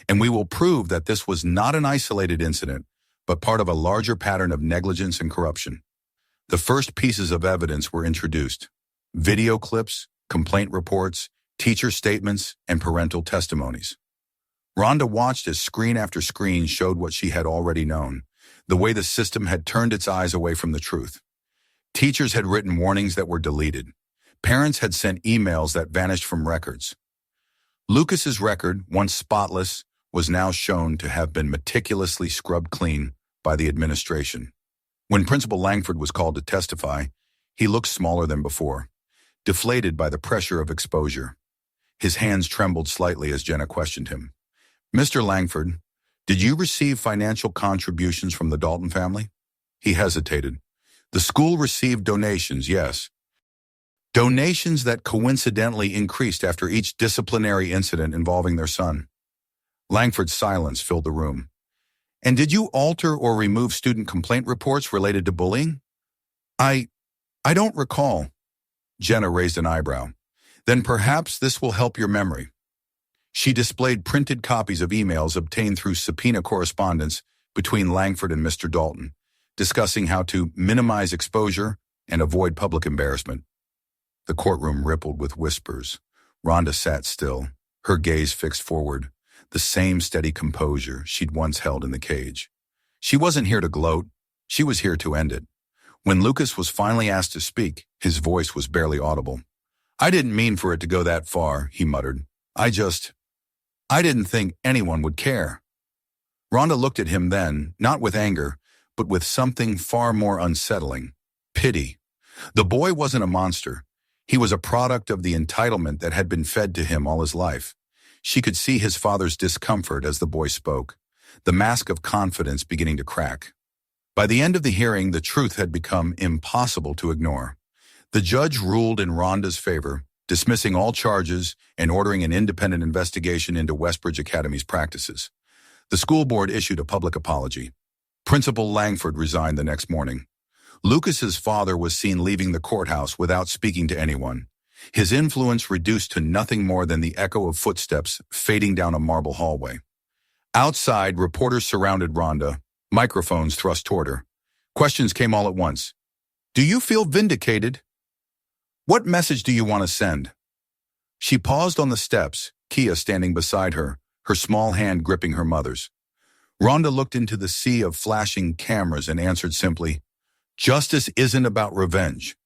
And we will prove that this was not an isolated incident, but part of a larger pattern of negligence and corruption." The first pieces of evidence were introduced: video clips, complaint reports, teacher statements, and parental testimonies. Ronda watched as screen after screen showed what she had already known, the way the system had turned its eyes away from the truth. Teachers had written warnings that were deleted. Parents had sent emails that vanished from records. Lucas's record, once spotless, was now shown to have been meticulously scrubbed clean by the administration. When Principal Langford was called to testify, he looked smaller than before, deflated by the pressure of exposure. His hands trembled slightly as Jenna questioned him. "Mr. Langford, did you receive financial contributions from the Dalton family?" He hesitated. "The school received donations, yes. Donations that coincidentally increased after each disciplinary incident involving their son." Langford's silence filled the room. "And did you alter or remove student complaint reports related to bullying?" I don't recall." Jenna raised an eyebrow. "Then perhaps this will help your memory." She displayed printed copies of emails obtained through subpoena correspondence between Langford and Mr. Dalton, discussing how to minimize exposure and avoid public embarrassment. The courtroom rippled with whispers. Ronda sat still, her gaze fixed forward, the same steady composure she'd once held in the cage. She wasn't here to gloat, she was here to end it. When Lucas was finally asked to speak, his voice was barely audible. "I didn't mean for it to go that far," he muttered. I didn't think anyone would care." Ronda looked at him then, not with anger, but with something far more unsettling: pity. The boy wasn't a monster. He was a product of the entitlement that had been fed to him all his life. She could see his father's discomfort as the boy spoke, the mask of confidence beginning to crack. By the end of the hearing, the truth had become impossible to ignore. The judge ruled in Ronda's favor, dismissing all charges and ordering an independent investigation into Westbridge Academy's practices. The school board issued a public apology. Principal Langford resigned the next morning. Lucas's father was seen leaving the courthouse without speaking to anyone, his influence reduced to nothing more than the echo of footsteps fading down a marble hallway. Outside, reporters surrounded Ronda, microphones thrust toward her. Questions came all at once. "Do you feel vindicated? What message do you want to send?" She paused on the steps, Kia standing beside her, her small hand gripping her mother's. Ronda looked into the sea of flashing cameras and answered simply, "Justice isn't about revenge.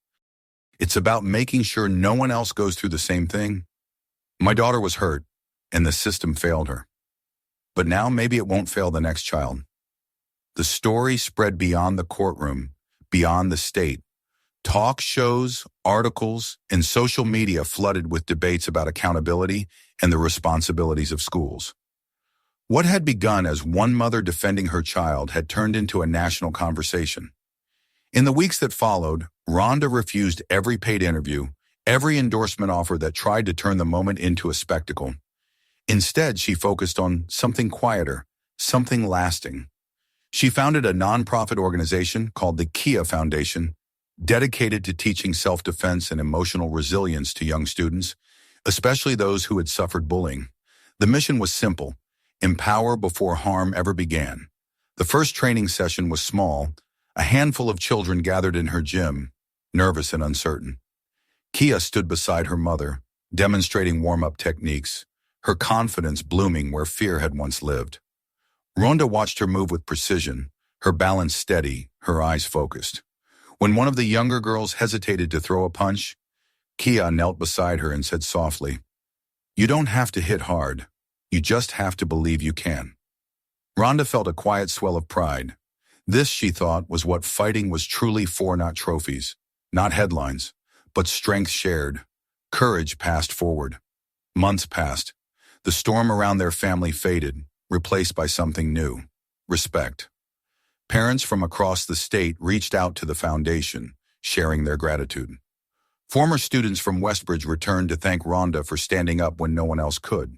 It's about making sure no one else goes through the same thing. My daughter was hurt, and the system failed her. But now maybe it won't fail the next child." The story spread beyond the courtroom, beyond the state. Talk shows, articles, and social media flooded with debates about accountability and the responsibilities of schools. What had begun as one mother defending her child had turned into a national conversation. In the weeks that followed, Ronda refused every paid interview, every endorsement offer that tried to turn the moment into a spectacle. Instead, she focused on something quieter, something lasting. She founded a nonprofit organization called the Kia Foundation, dedicated to teaching self-defense and emotional resilience to young students, especially those who had suffered bullying. The mission was simple: empower before harm ever began. The first training session was small. A handful of children gathered in her gym, nervous and uncertain. Kia stood beside her mother, demonstrating warm-up techniques, her confidence blooming where fear had once lived. Ronda watched her move with precision, her balance steady, her eyes focused. When one of the younger girls hesitated to throw a punch, Kia knelt beside her and said softly, "You don't have to hit hard. You just have to believe you can." Ronda felt a quiet swell of pride. This, she thought, was what fighting was truly for: not trophies, not headlines, but strength shared. Courage passed forward. Months passed. The storm around their family faded, replaced by something new: respect. Parents from across the state reached out to the foundation, sharing their gratitude. Former students from Westbridge returned to thank Ronda for standing up when no one else could.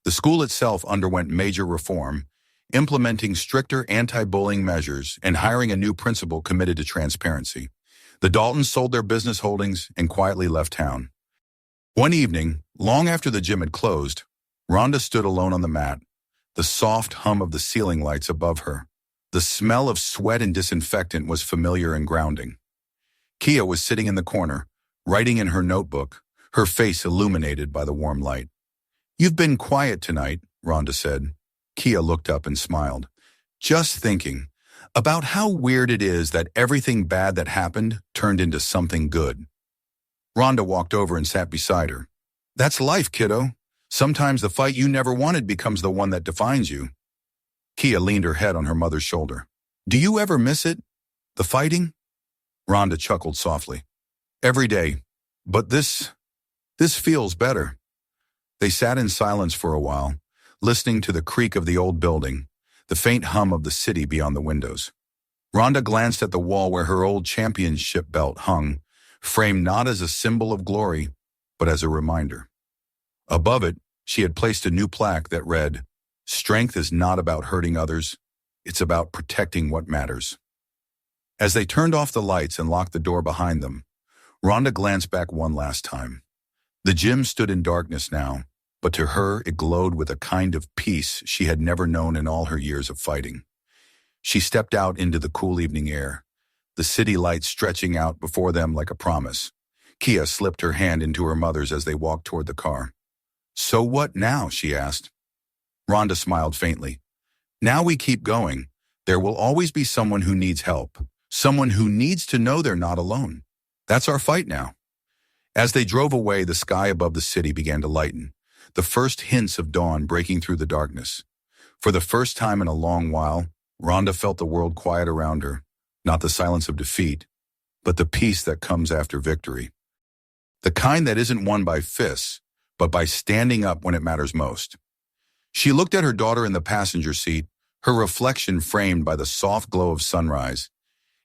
The school itself underwent major reform, implementing stricter anti-bullying measures and hiring a new principal committed to transparency. The Daltons sold their business holdings and quietly left town. One evening, long after the gym had closed, Ronda stood alone on the mat, the soft hum of the ceiling lights above her. The smell of sweat and disinfectant was familiar and grounding. Kia was sitting in the corner, writing in her notebook, her face illuminated by the warm light. "You've been quiet tonight," Ronda said. Kia looked up and smiled. "Just thinking about how weird it is that everything bad that happened turned into something good." Ronda walked over and sat beside her. "That's life, kiddo. Sometimes the fight you never wanted becomes the one that defines you." Kia leaned her head on her mother's shoulder. "Do you ever miss it? The fighting?" Ronda chuckled softly. "Every day. But this feels better." They sat in silence for a while, listening to the creak of the old building, the faint hum of the city beyond the windows. Ronda glanced at the wall where her old championship belt hung, framed not as a symbol of glory, but as a reminder. Above it, she had placed a new plaque that read, "Strength is not about hurting others, it's about protecting what matters." As they turned off the lights and locked the door behind them, Ronda glanced back one last time. The gym stood in darkness now, but to her it glowed with a kind of peace she had never known in all her years of fighting. She stepped out into the cool evening air, the city lights stretching out before them like a promise. Kia slipped her hand into her mother's as they walked toward the car. "So what now?" she asked. Ronda smiled faintly. "Now we keep going. There will always be someone who needs help, someone who needs to know they're not alone. That's our fight now." As they drove away, the sky above the city began to lighten, the first hints of dawn breaking through the darkness. For the first time in a long while, Ronda felt the world quiet around her, not the silence of defeat, but the peace that comes after victory. The kind that isn't won by fists, but by standing up when it matters most. She looked at her daughter in the passenger seat, her reflection framed by the soft glow of sunrise,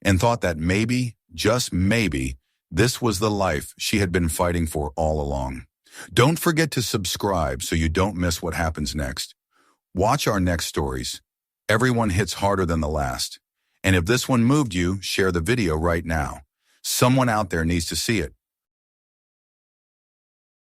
and thought that maybe, just maybe, this was the life she had been fighting for all along. Don't forget to subscribe so you don't miss what happens next. Watch our next stories. Everyone hits harder than the last. And if this one moved you, share the video right now. Someone out there needs to see it.